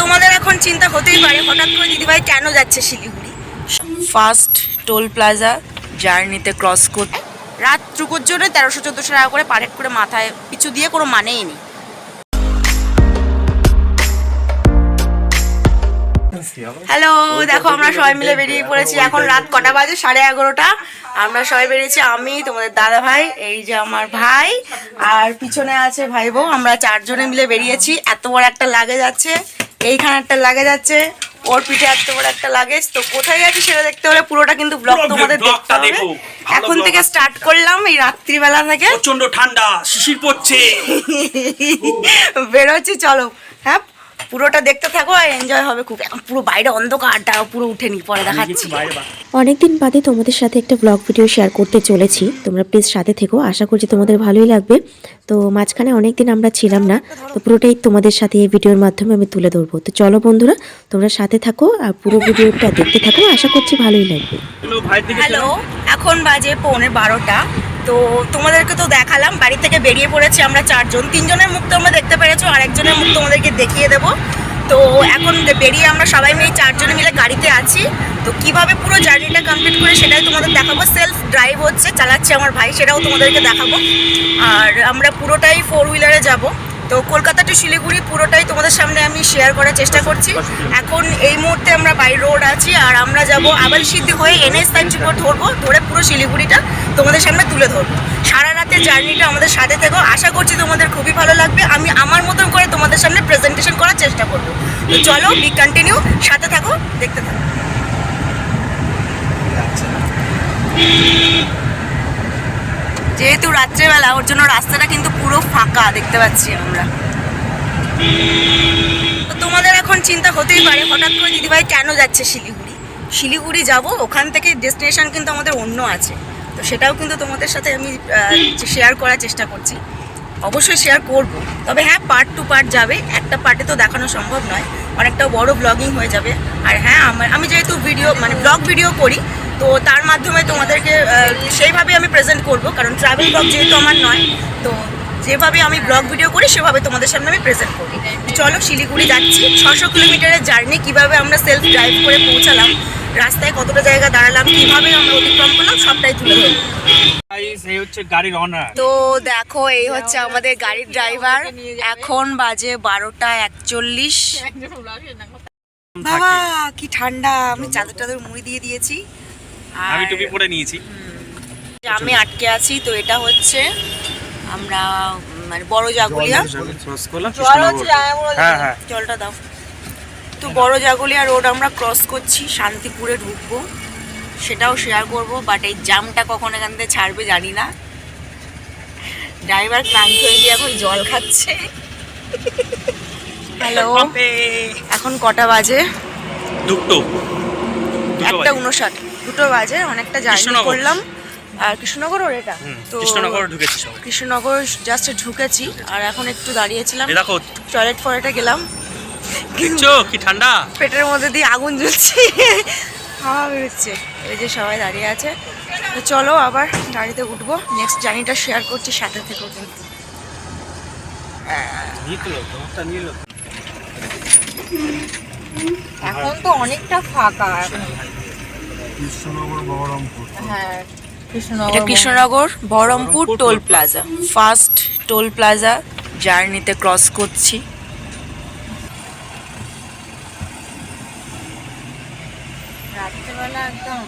তোমাদের এখন চিন্তা হতেই পারে হঠাৎ করে দিদিভাই কেন যাচ্ছে শিলিগুড়ি। ফার্স্ট টোল প্লাজা জার্নিতে ক্রস করতে রাতটুকুর জন্য 1300-1400 টাকা করে পার হেড করে মাথায় পিছু দিয়ে কোনো মানেই নেই। হ্যালো, দেখো আমরা সবাই মিলে বেরিয়ে পড়েছি। এখন রাত কটা বাজে? 11:30। আমরা সবাই বেরিয়েছি, আমি, তোমাদের দাদা ভাই, এই যে আমার ভাই, আর পিছনে আছে ভাই বউ। আমরা 4 জনে মিলে বেরিয়েছি। এত বড় একটা লাগেজ আছে, এইখানে একটা লাগেজ আছে, ওর পিঠে এত বড় একটা লাগেজ। তো কোথায় যাচ্ছি সেটা দেখতে হলে পুরোটা কিন্তু ব্লগ তোমাদের দেখতে হবে। এখন থেকে স্টার্ট করলাম এই রাত্রিবেলা থেকে। প্রচন্ড ঠান্ডা, শিশির পড়ছে, বেরোচ্ছি, চলো। হ্যাঁ, পুরোটা দেখতে থাকো আর এনজয় হবে খুব। এখন পুরো বাইরে অন্ধকারটা পুরো উঠেনি, পরে দেখাচ্ছি। অনেকদিন বাদে তোমাদের সাথে একটা ব্লগ ভিডিও শেয়ার করতে চলেছি, তোমরা প্লিজ সাথে থেকো, আশা করছি তোমাদের ভালোই লাগবে। তো মাঝখানে অনেকদিন আমরা ছিলাম না, তো পুরোটাই তোমাদের সাথে এই ভিডিওর মাধ্যমে আমি তুলে ধরবো। তো চলো বন্ধুরা, তোমরা সাথে থাকো আর পুরো ভিডিওটা দেখতে থাকো, আশা করছি ভালোই লাগবে। হ্যালো, এখন বাজে 11:15। তো তোমাদেরকে তো দেখালাম, বাড়ি থেকে বেরিয়ে পড়েছি আমরা 4 জন। 3 জনের মুখ তোমরা দেখতে পেরেছো, আরেকজনের মুখ তোমাদেরকে দেখিয়ে দেবো। তো এখন বেরিয়ে আমরা সবাই মিলে 4 জনে মিলে গাড়িতে আছি। তো কিভাবে পুরো জার্নিটা কমপ্লিট করে সেটাই তোমাদের দেখাবো। সেলফ ড্রাইভ হচ্ছে, চালাচ্ছে আমার ভাই, সেটাও তোমাদেরকে দেখাবো। আর আমরা পুরোটাই 4 হুইলারে যাব। তো কলকাতা টু শিলিগুড়ি পুরোটাই তোমাদের সামনে আমি শেয়ার করার চেষ্টা করছি। এখন এই মুহূর্তে আমরা বাই রোড আছি, আর আমরা যাব আবালসিদ্ধি হয়ে NH 94 ধরবো, ধরে পুরো শিলিগুড়িটা তোমাদের সামনে তুলে ধরবো। সারা রাতের জার্নিটা আমাদের সাথে থেকো, আশা করছি তোমাদের খুবই ভালো লাগবে। আমি আমার মতন করে তোমাদের সামনে প্রেজেন্টেশন করার চেষ্টা করবো। তো চলো, বি কন্টিনিউ, সাথে থাকো, দেখতে থাকো। যেহেতু রাত্রেবেলা, ওর জন্য রাস্তাটা কিন্তু পুরো ফাঁকা দেখতে পাচ্ছি আমরা। তো তোমাদের এখন চিন্তা হতেই পারে হঠাৎ করে দিদিভাই কেন যাচ্ছে শিলিগুড়ি। শিলিগুড়ি যাব, ওখান থেকে ডেস্টিনেশন কিন্তু আমাদের অন্য আছে। তো সেটাও কিন্তু তোমাদের সাথে আমি শেয়ার করার চেষ্টা করছি। অবশ্যই শেয়ার করব, তবে হ্যাঁ, পার্ট টু পার্ট যাবে, একটা পার্টে তো দেখানো সম্ভব নয়, অনেকটা বড় ব্লগিং হয়ে যাবে। আর হ্যাঁ, আমি যেহেতু ভিডিও ব্লগ ভিডিও করি, তো তার মাধ্যমে তোমাদেরকে সেইভাবে আমি প্রেজেন্ট করব, কারণ ট্রাভেল ব্লগ যেহেতু আমার নয়, তো যেভাবে আমি ব্লগ ভিডিও করি সেভাবে তোমাদের সামনে আমি প্রেজেন্ট করি। চলো, শিলিগুড়ি যাচ্ছি। 600 কিলোমিটারের জার্নি, কীভাবে আমরা সেলফ ড্রাইভ করে পৌঁছালাম, রাস্তায় কতটা জায়গা দাঁড়ালাম, কীভাবে আমরা অতিক্রম করলাম, সবটাই তুলে ধরবো। তো দেখো, এই হচ্ছে আমাদের গাড়ির ড্রাইভার। এখন বাজে 12:41। বাবা কি ঠান্ডা! আমি চাদর মুড়ি দিয়ে দিয়েছি, আমি টুপি পরে নিয়েছি। আমি আটকে আছি। তো এটা হচ্ছে আমরা বড় জাগুলিয়া, জলটা দাও। তো বড় জাগুলিয়া রোড আমরা ক্রস করছি, শান্তিপুরে ঢুকবো, সেটাও শেয়ার করবো। বাট এই জামটা কখন এখান থেকে ছাড়বে জানি না। ড্রাইভার ক্লান্ত হয়ে গিয়ে এখন জল খাচ্ছে। হ্যালো, এখন কটা বাজে? 1:59, 2 বাজে। অনেকটা জার্নি করলাম। আর কৃষ্ণনগর ওর এটা, তো কৃষ্ণনগর জাস্ট ঢুকেছি, আর এখন একটু দাঁড়িয়েছিলাম, টয়লেট ফরেটে গেলাম। কি ঠান্ডা, পেটের মধ্যে দিয়ে আগুন জ্বলছে, হাওয়া বেরোচ্ছে। এই যে সবাই দাঁড়িয়ে আছে। তো চলো আবার গাড়িতে উঠবো, নেক্সট জার্নিটা শেয়ার করছি, সাথে থেকেও কিন্তু। এখন তো অনেকটা ফাঁকা। হ্যাঁ, Krishnanagar Baharampur toll plaza, first toll plaza জার্নিতে ক্রস করছি। রাত্রেবেলা একদম,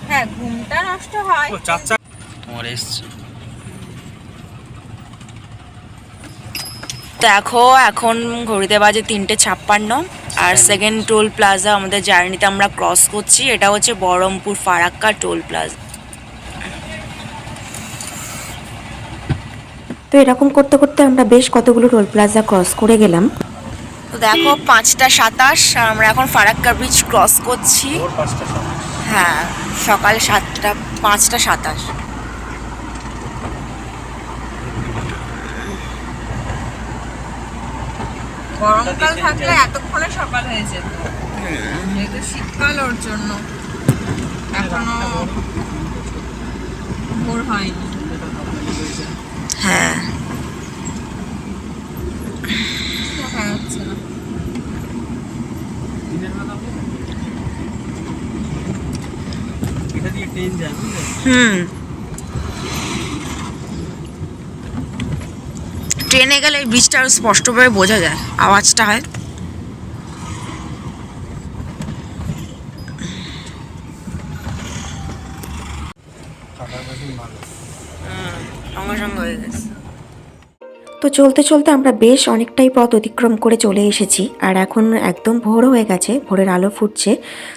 হ্যাঁ, ঘুমটা নষ্ট হয়। দেখো, এখন ঘড়িতে বাজে 3:56, আর সেকেন্ড টোল প্লাজা আমাদের জার্নিতে আমরা ক্রস করছি। এটা হচ্ছে বহরমপুর ফারাক্কা টোল প্লাজা। তো এরকম করতে করতে আমরা বেশ কতগুলো টোল প্লাজা ক্রস করে গেলাম। তো দেখো 5:27, আর আমরা এখন ফারাক্কা ব্রিজ ক্রস করছি। হ্যাঁ, সকাল 5:27। গরমকাল থাকলে এতক্ষণে সকাল হয়ে যেত, যেহেতু শীতকাল ওর জন্য এখনো ভোর হয়নি। হ্যাঁ, দেখা যাচ্ছে না। ট্রেনে গেলে এই ব্রিজটা আরো স্পষ্টভাবে বোঝা যায়, আওয়াজটা হয়। সঙ্গে সঙ্গে হয়ে গেছে। তো চলতে চলতে আমরা বেশ অনেকটাই পথ অতিক্রম করে চলে এসেছি, আর এখন একদম ভোর হয়ে গেছে, ভোরের আলো ফুটছে।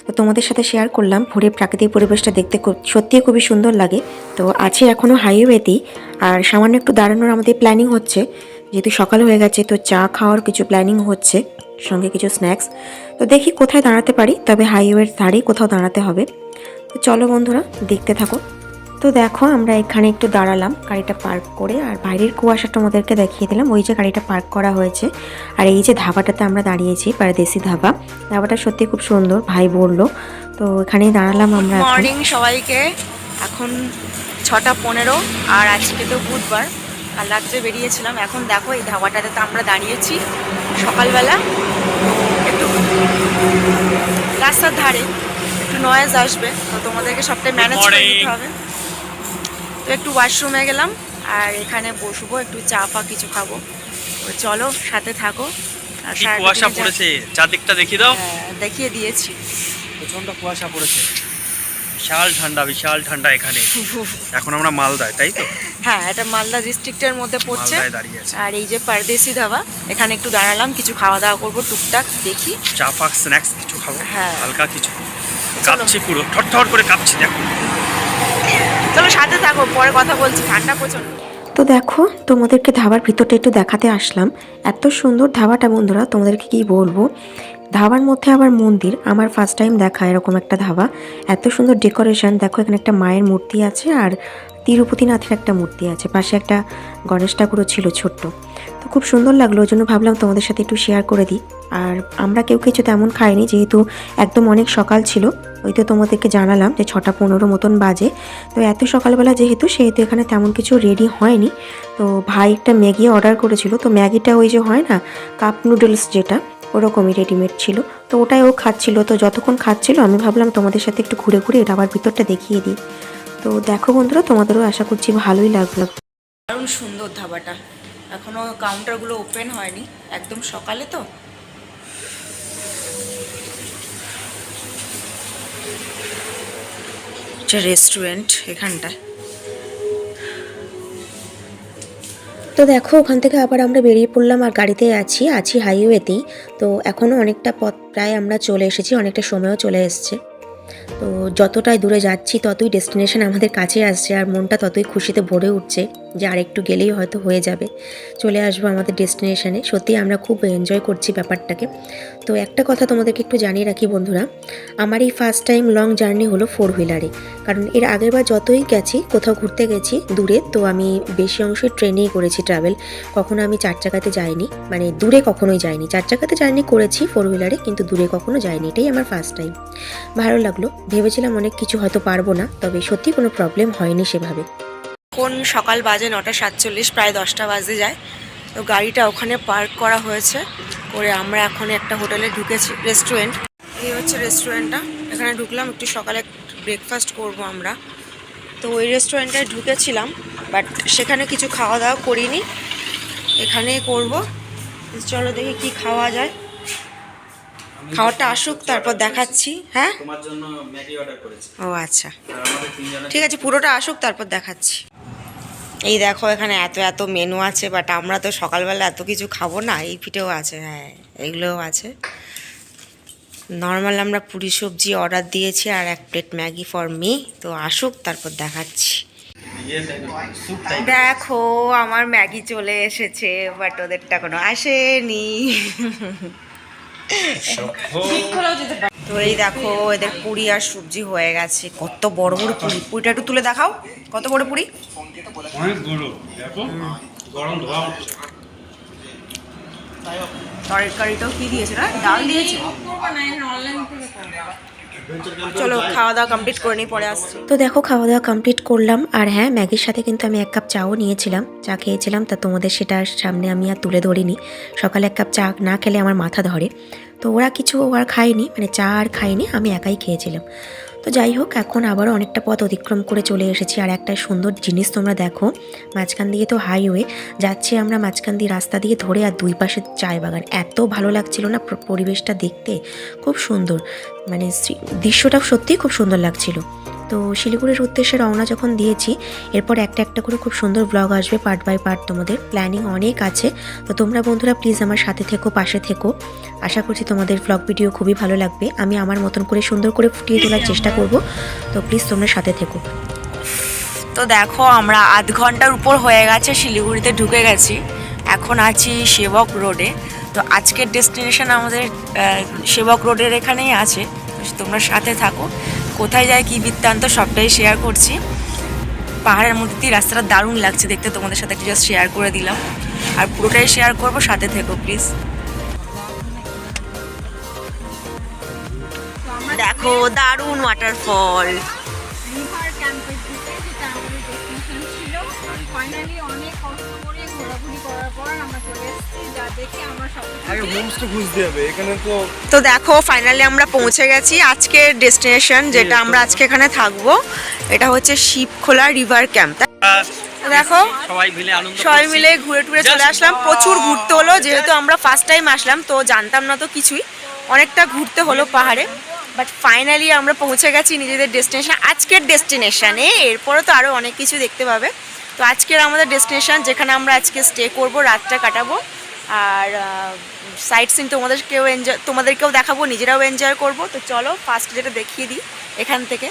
তো তোমাদের সাথে শেয়ার করলাম ভোরের প্রাকৃতিক পরিবেশটা দেখতে সত্যিই খুবই সুন্দর লাগে। তো আছি এখনও হাইওয়েতেই, আর সামান্য একটু দাঁড়ানোর আমাদের প্ল্যানিং হচ্ছে, যেহেতু সকাল হয়ে গেছে। তো চা খাওয়ার কিছু প্ল্যানিং হচ্ছে, সঙ্গে কিছু স্ন্যাক্স। তো দেখি কোথায় দাঁড়াতে পারি, তবে হাইওয়ের ধারেই কোথাও দাঁড়াতে হবে। তো চলো বন্ধুরা, দেখতে থাকো। তো দেখো আমরা এখানে একটু দাঁড়ালাম গাড়িটা পার্ক করে, আর বাইরের কুয়াশাটা আমাদেরকে দেখিয়ে দিলাম। ওই যে গাড়িটা পার্ক করা হয়েছে, আর এই যে ধাবাটাতে আমরা দাঁড়িয়েছি, পারদেশি ধাবা। ধাবাটা সত্যি খুব সুন্দর, ভাই বললো। তো এখানেই দাঁড়ালাম আমরা। মর্নিং সবাইকে। এখন 6:15, আর আজকে তো বুধবার, কাল রাত্রে বেরিয়েছিলাম। এখন দেখো এই ধাবাটাতে তো আমরা দাঁড়িয়েছি সকালবেলা। একটু রাস্তার ধারে, একটু নয়েজ আসবে, তো তোমাদেরকে সবটাই ম্যানেজ করে নিতে হবে। তো একটু ওয়াশরুমে গেলাম, আর এখানে বসবো, একটু চা ফা কিছু খাবো। তো চলো সাথে থাকো। আর কি কুয়াশা পড়েছে, চারদিকটা দেখিয়ে দাও। দেখিয়ে দিয়েছি। প্রচন্ড কুয়াশা পড়েছে, বিশাল ঠান্ডা এখানে। এখন আমরা মালদায়, তাই তো? হ্যাঁ, এটা মালদা ডিস্ট্রিক্টের মধ্যে পড়ছে। মালদায় দাঁড়িয়ে আছি। আর এই যে পারদেশি ধাবা, এখানে একটু দাঁড়ালাম, কিছু খাওয়া দাওয়া করবো টুকটাক, দেখি চা ফা স্ন্যাক্স কিছু খাবো। হ্যাঁ। হালকা কিছু। কাঁপছি পুরো, ঠট করে কাঁপছি, দেখো। চলো সাথে থাকো, পরে কথা বলছি, ঠান্ডা প্রচন্ড। তো দেখো তোমাদেরকে ধাবার ভিতরটা একটু দেখাতে আসলাম। এত সুন্দর ধাবাটা বন্ধুরা, তোমাদেরকে কি বলবো। ধাবার মধ্যে আবার মন্দির, আমার ফার্স্ট টাইম দেখা এরকম একটা ধাবা। এত সুন্দর ডেকোরেশন, দেখো এখানে একটা মায়ের মূর্তি আছে, আর তিরুপতিনাথের একটা মূর্তি আছে, পাশে একটা গণেশ ঠাকুরও ছিল ছোট্ট। তো খুব সুন্দর লাগলো, ওই জন্য ভাবলাম তোমাদের সাথে একটু শেয়ার করে দিই। আর আমরা কেউ কিছু তেমন খাইনি, যেহেতু একদম অনেক সকাল ছিল। ওই তো তোমাদেরকে জানালাম যে 6:15 মতন বাজে। তো এত সকালবেলা যেহেতু, সেহেতু এখানে তেমন কিছু রেডি হয়নি। তো ভাই একটা ম্যাগি অর্ডার করেছিল, তো ম্যাগিটা ওই যে হয় না কাপ নুডলস, যেটা ওরকমই রেডিমেড ছিল। তো ওটাই ও খাচ্ছিল। তো যতক্ষণ খাচ্ছিল আমি ভাবলাম তোমাদের সাথে একটু ঘুরে ঘুরে ধাবার ভিতরটা দেখিয়ে দিই। তো দেখো বন্ধুরা, তোমাদেরও আশা করছি ভালোই লাগলো। দারুণ সুন্দর ধাবাটা, এখনো কাউন্টারগুলো ওপেন হয়নি, একদম সকালে তো। রেস্টুরেন্ট এখানটায়। তো দেখো ওখান থেকে আবার আমরা বেরিয়ে পড়লাম, আর গাড়িতে আছি হাইওয়েতেই। তো এখনও অনেকটা পথ, প্রায় আমরা চলে এসেছি, অনেকটা সময়ও চলে এসছে। তো যতটাই দূরে যাচ্ছি ততই ডেস্টিনেশন আমাদের কাছে আসছে, আর মনটা ততই খুশিতে ভরে উঠছে যে আর একটু গেলেই হয়তো হয়ে যাবে, চলে আসবো আমাদের ডেস্টিনেশনে। সত্যি আমরা খুব এনজয় করছি ব্যাপারটাকে। তো একটা কথা তোমাদেরকে একটু জানিয়ে রাখি বন্ধুরা, আমার এই ফার্স্ট টাইম লং জার্নি হলো 4 হুইলারে। কারণ এর আগেরবার যতই গেছি, কোথাও ঘুরতে গেছি দূরে, তো আমি বেশি অংশই ট্রেনেই করেছি ট্রাভেল। কখনো আমি 4 চাকাতে যাইনি, মানে দূরে কখনোই যাইনি। 4 চাকাতে জার্নি করেছি 4 হুইলারে, কিন্তু দূরে কখনো যাইনি। এটাই আমার ফার্স্ট টাইম। ভালো লাগলো, ভেবেছিলাম অনেক কিছু হয়তো পারবো না, তবে সত্যি কোনো প্রবলেম হয়নি সেভাবে। এখন সকাল বাজে 9:47, প্রায় 10টা বাজে যায়। তো গাড়িটা ওখানে পার্ক করা হয়েছে, করে আমরা এখন একটা হোটেলে ঢুকেছি, রেস্টুরেন্ট। এই হচ্ছে রেস্টুরেন্টটা, এখানে ঢুকলাম, একটু সকালে ব্রেকফাস্ট করব আমরা। তো ওই রেস্টুরেন্টে ঢুকেছিলাম, বাট সেখানে কিছু খাওয়া দাওয়া করিনি, এখানেই করব। চলো দেখি কি খাওয়া যায়, খাওয়াটা আসুক তারপর দেখাচ্ছি। হ্যাঁ, তোমার জন্য ম্যাগি অর্ডার করেছি। ও আচ্ছা, আর আমাদের তিনজনের ঠিক আছে, পুরোটা আসুক তারপর দেখাচ্ছি। এই দেখো এখানে এত মেনু আছে, বাট আমরা তো সকালবেলা এত কিছু খাবো না। এই পিঠেও আছে, হ্যাঁ এগুলোও আছে। নর্মাল আমরা পুরি সবজি অর্ডার দিয়েছি, আর 1 প্লেট ম্যাগি ফর মি। তো আসুক তারপর দেখাচ্ছি। দেখো আমার ম্যাগি চলে এসেছে, বাট ওদেরটা কোনো আসেনি। তো এই দেখো এদের পুরি আর সবজি হয়ে গেছে। কত বড় বড় পুরি, পুরিটা একটু তুলে দেখাও, কত বড় পুরি। অনেক গরম, দেখো গরম ধোয়া উঠছে। তরকারিটাও কি দিয়েছে না, ডাল দিয়েছে। চলো খাওয়া দাওয়া কমপ্লিট করে নিই, পরে আসছি। তো দেখো খাওয়া দাওয়া কমপ্লিট করলাম, আর হ্যাঁ ম্যাগির সাথে কিন্তু আমি 1 কাপ চাও নিয়েছিলাম, চা খেয়েছিলাম। তা তোমাদের সেটা সামনে আমি আর তুলে ধরিনি। সকালে 1 কাপ চা না খেলে আমার মাথা ধরে। তো ওরা কিছু আর খায়নি, মানে চা আর খায়নি, আমি একাই খেয়েছিলাম। তো যাই হোক, এখন আবারও অনেকটা পথ অতিক্রম করে চলে এসেছি। আর একটা সুন্দর জিনিস তোমরা দেখো, মাঝখান দিয়ে তো হাইওয়ে যাচ্ছি আমরা, মাঝখান দিয়ে রাস্তা দিয়ে ধরে, আর দুই পাশে চায় বাগান। এত ভালো লাগছিল না পরিবেশটা দেখতে, খুব সুন্দর, মানে দৃশ্যটা সত্যিই খুব সুন্দর লাগছিল। তো শিলিগুড়ির উদ্দেশ্যে রওনা যখন দিয়েছি, এরপর একটা একটা করে খুব সুন্দর ব্লগ আসবে, পার্ট বাই পার্ট। তোমাদের প্ল্যানিং অনেক আছে, তো তোমরা বন্ধুরা প্লিজ আমার সাথে থেকো, পাশে থেকো। আশা করছি তোমাদের ব্লগ ভিডিও খুবই ভালো লাগবে। আমি আমার মতন করে সুন্দর করে ফুটিয়ে তোলার চেষ্টা করব, তো প্লিজ তোমরা সাথে থেকো। তো দেখো আমরা আধ ঘন্টার উপর হয়ে গেছে শিলিগুড়িতে ঢুকে গেছি, এখন আছি সেবক রোডে। তো আজকের ডেস্টিনেশন আমাদের সেবক রোডের এখানেই আছে, তোমরা সাথে থাকো। কোথায় যায় কী বৃত্তান্ত সবটাই শেয়ার করছি। পাহাড়ের মধ্যে দিয়ে রাস্তাটা দারুণ লাগছে দেখতে, তোমাদের সাথে জাস্ট শেয়ার করে দিলাম, আর পুরোটাই শেয়ার করবো, সাথে থেকো প্লিজ। দেখো দারুণ ওয়াটারফল। রিভার ক্যাম্পের দিকে যেটা আমাদের ডেস্টিনেশন ছিল, ফাইনালি অনেক কষ্ট করে ঘোরাঘুরি করার পর আমরা চলে এসেছি, যা দেখে আমরা সব আগে হোমস্টে খুঁজতে হবে এখানে। তো দেখো ফাইনালি আমরা পৌঁছে গেছি আজকের ডেস্টিনেশন, যেটা আমরা আজকে এখানে থাকবো। এটা হচ্ছে শিবখোলা রিভার ক্যাম্প। দেখো সবাই মিলে ঘুরে টুরে চলে আসলাম। প্রচুর ঘুরতে হলো, যেহেতু আমরা ফার্স্ট টাইম আসলাম, তো জানতাম না তো কিছুই, অনেকটা ঘুরতে হলো পাহাড়ে। বাট ফাইনালি আমরা পৌঁছে গেছি নিজেদের ডেস্টিনেশন, আজকের ডেস্টিনেশনে। এরপরে তো আরও অনেক কিছু দেখতে পাবে। তো আজকের আমাদের ডেস্টিনেশন, যেখানে আমরা আজকে স্টে করব, রাতটা কাটাবো, আর সাইট সিন তোমাদেরকেও দেখাবো, নিজেরাও এনজয় করব। তো চলো ফার্স্ট যেটা দেখিয়ে দিই এখান থেকে,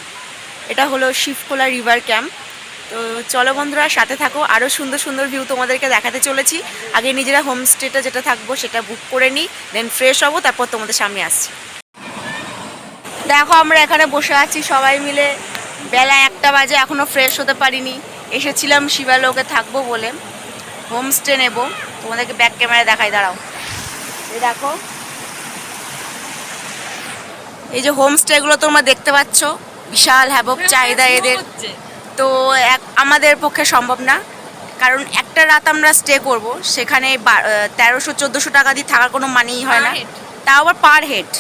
এটা হলো শিবখোলা রিভার ক্যাম্প। তো চলো বন্ধুরা সাথে থাকো, আরও সুন্দর সুন্দর ভিউ তোমাদেরকে দেখাতে চলেছি। আগে নিজেরা হোমস্টেটা যেটা থাকবো সেটা বুক করে নিই, দেন ফ্রেশ হবো, তারপর তোমাদের সামনে আসছি। দেখো আমরা এখানে বসে আছি সবাই মিলে, বেলা 1টা বাজে, এখনও ফ্রেশ হতে পারিনি। এসেছিলাম শিবালোকে থাকবো বলে, হোমস্টে নেব। তোমাদেরকে ব্যাক ক্যামেরায় দেখাই, দাঁড়াও। এই দেখো, এই যে হোমস্টেগুলো তোমরা দেখতে পাচ্ছ, বিশাল হ্যাবক চাহিদা এদের। তো আমাদের পক্ষে সম্ভব না, কারণ একটা রাত আমরা স্টে করব, সেখানে 1300-1400 টাকা দিয়ে থাকার কোনো মানেই হয় না। তাও আবার পার হেড,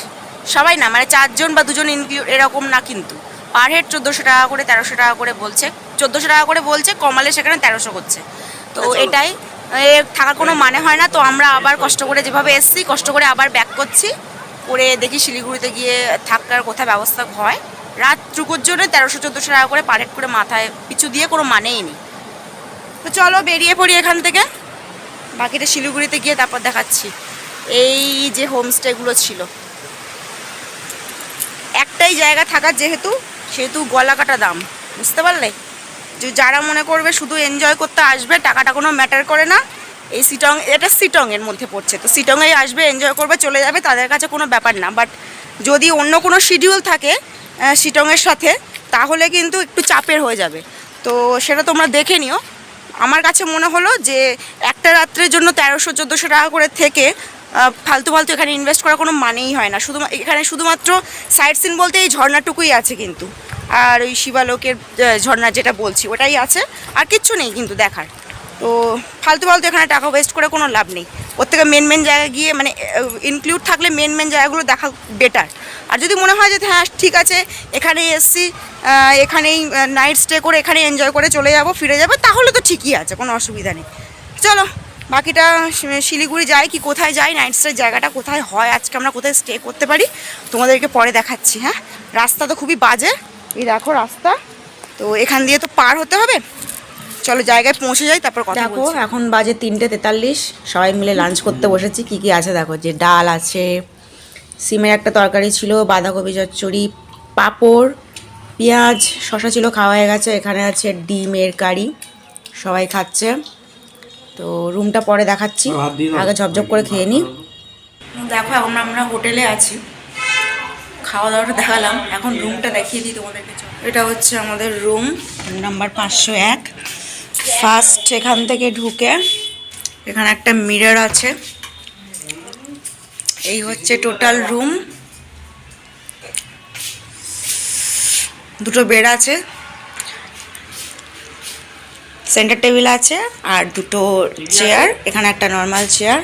সবাই না, মানে 4 জন বা 2 জন ইনক্লুড এরকম না, কিন্তু পার হেড 1400 টাকা করে, 1300 টাকা করে বলছে, 1400 টাকা করে বলছে, কমালে সেখানে 1300 করছে। তো এটাই থাকার কোনো মানে হয় না। তো আমরা আবার কষ্ট করে যেভাবে এসছি, কষ্ট করে আবার ব্যাক করছি, করে দেখি শিলিগুড়িতে গিয়ে থাকার কোথায় ব্যবস্থা হয়। রাত টুকুর জন্য 1300-1400 টাকা করে পার হেড করে মাথায় পিছু দিয়ে কোনো মানেই নেই। তো চলো বেরিয়ে পড়ি এখান থেকে, বাকিটা শিলিগুড়িতে গিয়ে তারপর দেখাচ্ছি। এই যে হোমস্টেগুলো ছিল, একটাই জায়গা থাকার সেহেতু গলা কাটা দাম, বুঝতে পারলে? যে যারা মনে করবে শুধু এনজয় করতে আসবে, টাকাটা কোনো ম্যাটার করে না, এই এটা সিটংয়ের মধ্যে পড়ছে, তো সিটংয়েই আসবে, এনজয় করবে, চলে যাবে, তাদের কাছে কোনো ব্যাপার না। বাট যদি অন্য কোনো শিডিউল থাকে সিটংয়ের সাথে, তাহলে কিন্তু একটু চাপের হয়ে যাবে। তো সেটা তোমরা দেখে নিও। আমার কাছে মনে হলো যে একটা রাত্রের জন্য 1300-1400 টাকা করে থেকে ফালতু এখানে ইনভেস্ট করার কোনো মানেই হয় না। এখানে শুধুমাত্র সাইট সিন বলতে এই ঝর্ণাটুকুই আছে কিন্তু, আর ওই শিবালোকের ঝর্ণা যেটা বলছি ওটাই আছে, আর কিচ্ছু নেই কিন্তু দেখার। তো ফালতু এখানে টাকা ওয়েস্ট করে কোনো লাভ নেই। ওর থেকে মেন জায়গায় গিয়ে, মানে ইনক্লুড থাকলে মেন জায়গাগুলো দেখা বেটার। আর যদি মনে হয় যে হ্যাঁ ঠিক আছে এখানেই এসছি, এখানেই নাইট স্টে করে এখানে এনজয় করে চলে যাব, ফিরে যাবে, তাহলে তো ঠিকই আছে, কোনো অসুবিধা নেই। চলো বাকিটা শিলিগুড়ি যাই কি কোথায় যাই, নাইট স্টের জায়গাটা কোথায় হয়, আজকে আমরা কোথায় স্টে করতে পারি, তোমাদেরকে পরে দেখাচ্ছি। হ্যাঁ, রাস্তা তো খুবই বাজে, এই দেখো রাস্তা, তো এখান দিয়ে তো পার হতে হবে। চলো জায়গায় পৌঁছে যাই, তারপর কথা বলছি। দেখো এখন বাজে 3:43, সবাই মিলে লাঞ্চ করতে বসেছি। কি কি আছে দেখো, যে ডাল আছে, সিমের একটা তরকারি ছিল, বাঁধাকপি চচ্চড়ি, পাঁপড়, পেঁয়াজ, শশা ছিল, খাওয়া হয়ে গেছে। এখানে আছে ডিমের কারি, সবাই খাচ্ছে। তো রুমটা পরে দেখাচ্ছি, আগে ঝপঝপ করে খেয়ে নিই। দেখো এখন আমরা হোটেলে আছি, খাওয়া দাওয়াটা দেখালাম, এখন রুমটা দেখিয়ে দিই তোমাদেরকে। এটা হচ্ছে আমাদের রুম নাম্বার 501। ফার্স্ট এখান থেকে ঢুকে এখানে একটা মিরর আছে, এই হচ্ছে টোটাল রুম। 2টো বেড আছে, সেন্টার টেবিল আছে, আর 2টো চেয়ার, এখানে একটা নর্মাল চেয়ার,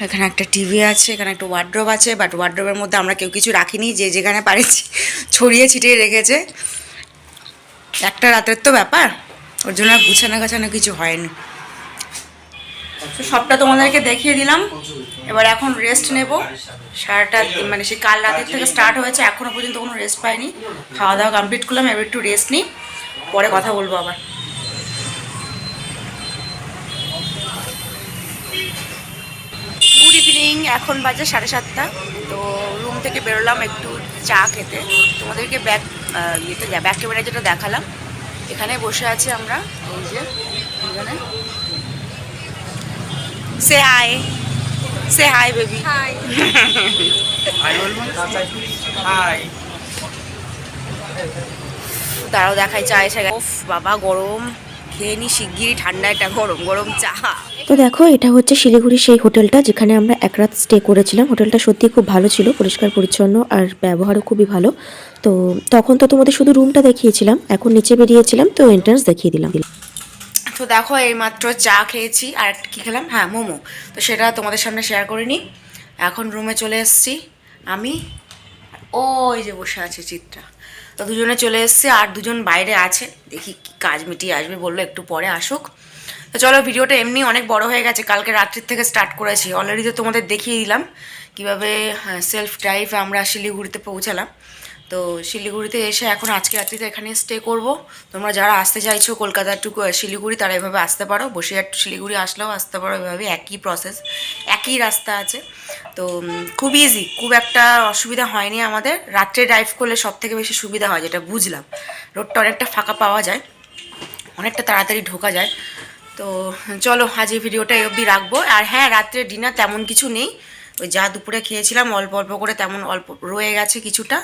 এখানে একটা টিভি আছে, এখানে একটা ওয়ার্ড্রোব আছে, বাট ওয়ার্ড্রোবের মধ্যে আমরা কেউ কিছু রাখিনি, যে যেখানে পারেছি ছড়িয়ে ছিটিয়ে রেখেছে। একটা রাতের তো ব্যাপার, ওর জন্য আর গুছানো গাছানো কিছু হয়নি। তো সবটা তোমাদেরকে দেখিয়ে দিলাম। এবার এখন রেস্ট নেব। সারাটা মানে সেই কাল রাতের থেকে স্টার্ট হয়েছে, এখনও পর্যন্ত কোনো রেস্ট পাইনি। খাওয়া দাওয়া কমপ্লিট করলাম, এবার একটু রেস্ট নিই, পরে কথা বলবো আবার। গুড ইভিনিং, এখন বাজে 7:30। তো রুম থেকে বেরোলাম একটু চা খেতে। তোমাদেরকে ব্যাক ক্যামেরা যেটা দেখালাম, এখানে বসে আছি আমরা, এই যে এখানে। সে হাই, সে হাই বেবি। হাই। হাই বলবো, হাই। তারাও দেখাই চা এসে গেছে। ওফ বাবা গরম, খেয়ে নি শিগগিরই ঠান্ডা একটা গরম গরম চা। তো দেখো, এটা হচ্ছে শিলিগুড়ির সেই হোটেলটা যেখানে আমরা এক রাত স্টে করেছিলাম। হোটেলটা সত্যি খুব ভালো ছিল, পরিষ্কার পরিচ্ছন্ন আর ব্যবহারও খুবই ভালো। তো তখন তো তোমাদের শুধু রুমটা দেখিয়েছিলাম, এখন নিচে বেরিয়েছিলাম, তো এন্ট্রান্স দেখিয়ে দিলাম। তো দেখো এইমাত্র চা খেয়েছি, আর একটা কী খেলাম, হ্যাঁ মোমো। তো সেটা তোমাদের সামনে শেয়ার করিনি। এখন রুমে চলে এসেছি আমি, ওই যে বসে আছে চিত্রা। তো দুজনে চলে এসেছি, আর দুজন বাইরে আছে, দেখি কি কাজ মিটিয়ে আসবে, বললো একটু পরে আসুক। তো চলো, ভিডিওটা এমনি অনেক বড় হয়ে গেছে, কালকে রাত্রির থেকে স্টার্ট করেছি। অলরেডি তো তোমাদের দেখিয়ে দিলাম কীভাবে সেলফ ড্রাইভে আমরা শিলিগুড়িতে পৌঁছালাম। তো শিলিগুড়িতে এসে এখন আজকে রাত্রিতে এখানে স্টে করব। তোমরা যারা আসতে চাইছো কলকাতা টু শিলিগুড়ি, তারা এভাবে আসতে পারো। বসিরহাট টু শিলিগুড়ি আসলেও আসতে পারো, এভাবে একই প্রসেস, একই রাস্তা আছে। তো খুব ইজি, খুব একটা অসুবিধা হয়নি আমাদের। রাত্রে ড্রাইভ করলে সব থেকে বেশি সুবিধা হয়, যেটা বুঝলাম। রোডটা অনেকটা ফাঁকা পাওয়া যায়, অনেকটা তাড়াতাড়ি ঢোকা যায়। তো চলো, আজ এই ভিডিওটা এই অবধি রাখবো। আর হ্যাঁ, রাত্রে ডিনার তেমন কিছু নেই, ওই যা দুপুরে খেয়েছিলাম অল্প অল্প করে, তেমন অল্প রয়ে গেছে কিছুটা।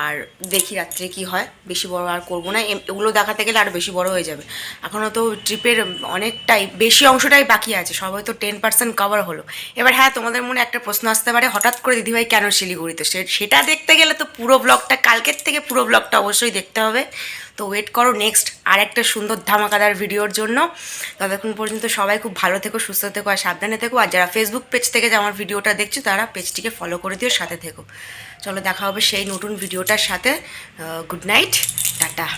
আর দেখি রাত্রে কি হয়, বেশি বড় আর করবো না, এগুলো দেখাতে গেলে আরও বেশি বড় হয়ে যাবে। এখনও তো ট্রিপের অনেকটাই বেশি অংশটাই বাকি আছে, সবাই তো 10% কভার হলো। এবার হ্যাঁ, তোমাদের মনে একটা প্রশ্ন আসতে পারে, হঠাৎ করে দিদিভাই কেন শিলিগুড়িতে? সেটা দেখতে গেলে তো পুরো ব্লগটা, কালকের থেকে পুরো ব্লগটা অবশ্যই দেখতে হবে। তো ওয়েট করো নেক্সট আর একটা সুন্দর ধামাকাদার ভিডিওর জন্য। ততক্ষণ পর্যন্ত সবাই খুব ভালো থেকো, সুস্থ থেকো আর সাবধানে থেকো। আর যারা ফেসবুক পেজ থেকে যে আমার ভিডিওটা দেখছো, তারা পেজটিকে ফলো করে দিও, সাথে থেকো। চলো, দেখা হবে সেই নতুন ভিডিওটার সাথে। Good night, tata.